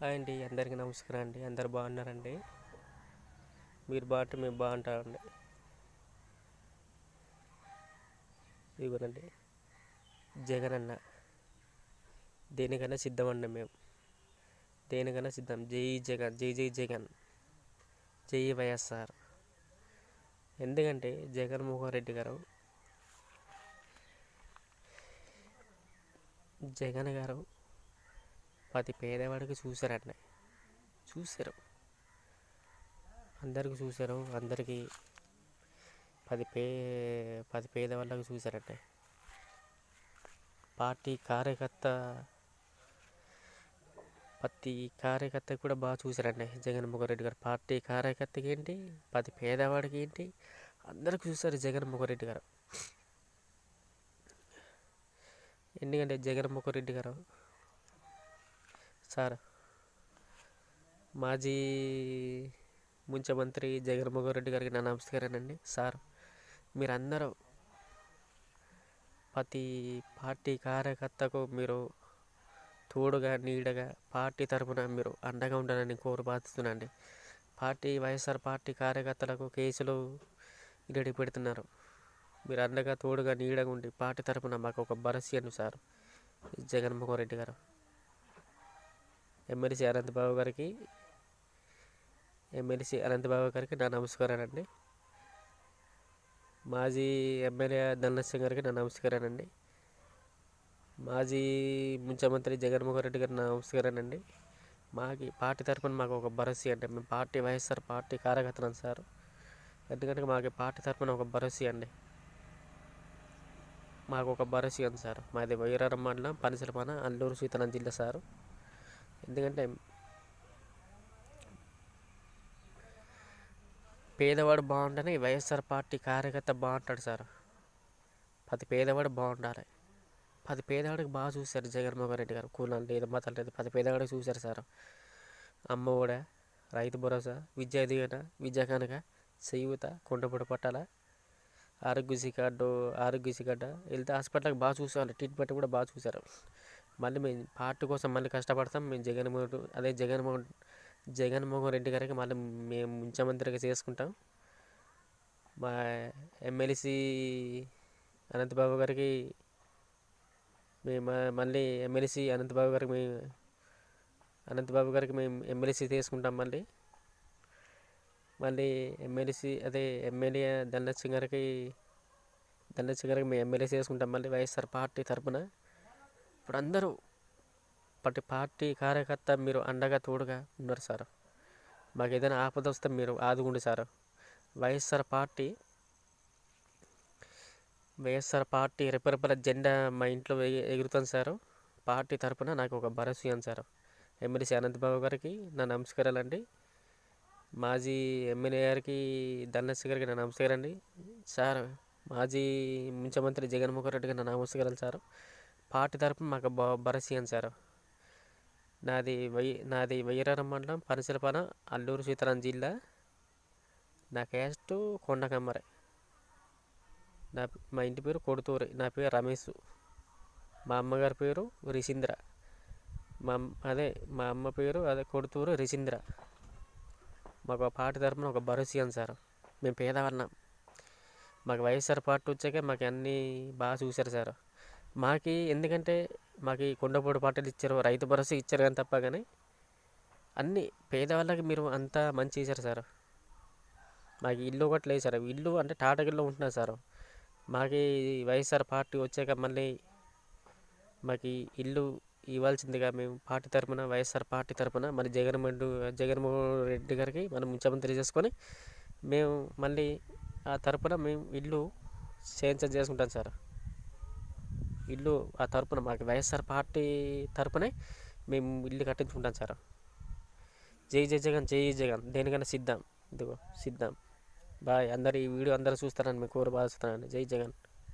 Hi అండి, అందరికీ నమస్కారం అండి. అందరు బాగున్నారండి? మీరు బాగుంటే మేము బాగుంటామండి. ఇవ్వనండి జగన్ అన్న దేనికైనా సిద్ధం అండి. మేము దేనికైనా సిద్ధం. జై జగన్, జై జై జగన్, జై వైఎస్ఆర్. ఎందుకంటే జగన్మోహన్ రెడ్డి గారు ప్రతి పేదవాడికి చూశారండి. అందరికి చూశారు. అందరికీ పది పేదవాళ్ళకి చూశారండి. ప్రతి కార్యకర్త కూడా బాగా చూశారండి జగన్మోహన్ రెడ్డి గారు. పార్టీ కార్యకర్తకి ఏంటి, ప్రతి పేదవాడికి ఏంటి, అందరికి చూశారు జగన్మోహన్ రెడ్డి గారు. ఎందుకంటే జగన్మోహన్ రెడ్డి గారు సార్, మాజీ ముఖ్యమంత్రి జగన్మోహన్ రెడ్డి గారికి నా నమస్కారానండి. సార్, మీరందరూ ప్రతి పార్టీ కార్యకర్తకు మీరు తోడుగా నీడగా పార్టీ తరఫున మీరు అండగా ఉండాలని కోరుబాస్తున్నాండి. వైఎస్ఆర్ పార్టీ కార్యకర్తలకు కేసులు రెడీ పెడుతున్నారు. మీరు అండగా తోడుగా నీడగా ఉండి పార్టీ తరఫున మాకు ఒక భరోసా ఇవ్వండి సార్. జగన్మోహన్ రెడ్డి గారు, ఎమ్మెల్సీ అనంతబాబు గారికి నా నమస్కారాలండి. మాజీ ఎమ్మెల్యే ధనలక్ష్మి గారికి నా నమస్కారానండి. మాజీ ముఖ్యమంత్రి జగన్మోహన్ రెడ్డి గారికి నా నమస్కారానండి. పార్టీ తరఫున మాకు ఒక భరోసా అండి. మేము వైఎస్ఆర్ పార్టీ కార్యకర్తలం సార్. ఎందుకంటే మాకు పార్టీ తరఫున ఒక భరోసా అండి. మాకు ఒక భరోసా ఉంది సార్. మాది వైరారం మండలం పనిసిలపాన, అల్లూరు సీతారాం జిల్లా సార్. ఎందుకంటే పేదవాడు బాగుంటేనే వైఎస్ఆర్ పార్టీ కార్యకర్త బాగుంటాడు సార్. ప్రతి పేదవాడు బాగుండాలి. ప్రతి పేదవాడికి బాగా చూశారు జగన్మోహన్ రెడ్డి గారు. కులం లేదు, మతం లేదు, ప్రతి పేదవాడికి చూశారు సార్. అమ్మ ఒడి, రైతు భరోసా, విద్యా దీవెన, విద్యా కానుక, చేయూత, కుండపొడి పట్టాల, ఆరోగ్యశ్రీ కార్డు, హెల్త్ హాస్పిటల్కి బాగా చూసారు. ట్రీట్మెంట్ కూడా బాగా చూశారు. మళ్ళీ మేము పార్టీ కోసం మళ్ళీ కష్టపడతాం. మేము జగన్మోహన్ రెడ్డి గారికి మళ్ళీ మేము ముఖ్యమంత్రిగా చేసుకుంటాం. మా ఎమ్మెల్సీ అనంతబాబు గారికి మేము మళ్ళీ అనంతబాబు గారికి మేము ఎమ్మెల్సీ తీసుకుంటాం. మళ్ళీ ఎమ్మెల్యే ధనలక్ష్మి గారికి మేము ఎమ్మెల్యే చేసుకుంటాం. మళ్ళీ వైఎస్ఆర్ పార్టీ తరఫున ఇప్పుడు అందరూ ప్రతి పార్టీ కార్యకర్త మీరు అండగా తోడుగా ఉన్నారు సార్. మాకు ఏదైనా ఆపద వస్తే మీరు ఆదుకోండి సార్. వైఎస్ఆర్ పార్టీ రెపరెపల జెండా మా ఇంట్లో ఎగురుతాను సార్. పార్టీ తరఫున నాకు ఒక భరోసా ఇవ్వండి సార్. ఎమ్మెల్సీ అనంతబాబు గారికి నా నమస్కారాలండి. మాజీ ఎమ్మెల్యే గారికి ధనలక్ష్మి గారికి నా నమస్కారం అండి సార్. మాజీ ముఖ్యమంత్రి జగన్మోహన్ రెడ్డి గారికి నా నమస్కారాలు సార్. పార్టీ తరఫున మాకు భరోసా ఇవ్వండి సార్. నాది వైరారం మండలం పనిసిలపాన, అల్లూరు సీతారాం జిల్లా. నా క్యాస్ట్ కొండకమ్మరే. మా ఇంటి పేరు కొడుతూరి. నా పేరు రమేష్. మా అమ్మగారి పేరు రిసింద్ర. మా అమ్మ పేరు కొడుతూరు రిసింద్ర. మాకు పార్టీ తరఫున ఒక భరోసా ఇవ్వండి సార్. మేము పేదవాళ్ళం. మాకు వైఎస్ఆర్ పార్టీ వచ్చాక మాకు అన్నీ బాగా చూశారు సార్. ఎందుకంటే మాకు కొండపోటు పార్టీలు ఇచ్చారు, రైతు భరోసా ఇచ్చారు కానీ తప్ప కానీ అన్నీ పేదవాళ్ళకి మీరు అంతా మంచి చేశారు సార్. మాకు ఇల్లు ఒకటి లేదు సార్. ఇల్లు అంటే టాటగిల్లో ఉంటున్నారు సార్. మాకు వైఎస్ఆర్ పార్టీ వచ్చాక మళ్ళీ మాకు ఇల్లు ఇవ్వాల్సిందిగా మేము పార్టీ తరఫున, వైఎస్ఆర్ పార్టీ తరఫున మళ్ళీ జగన్మోహన్ రెడ్డి గారికి మనం ముఖ్యమంత్రి చేసుకొని మేము మళ్ళీ ఆ తరఫున మేము ఇల్లు చేసుకుంటాం సార్. ఇల్లు ఆ తరఫున మాకు వైఎస్ఆర్ పార్టీ తరఫునే మేము ఇల్లు కట్టించుకుంటాం సార్. జై జై జగన్, జై జగన్. దేనికైనా సిద్ధం. ఇదిగో సిద్ధం. బాయ్. ఈ వీడియో అందరూ చూస్తారని మీకు కోరు భావిస్తున్నాను. జై జగన్.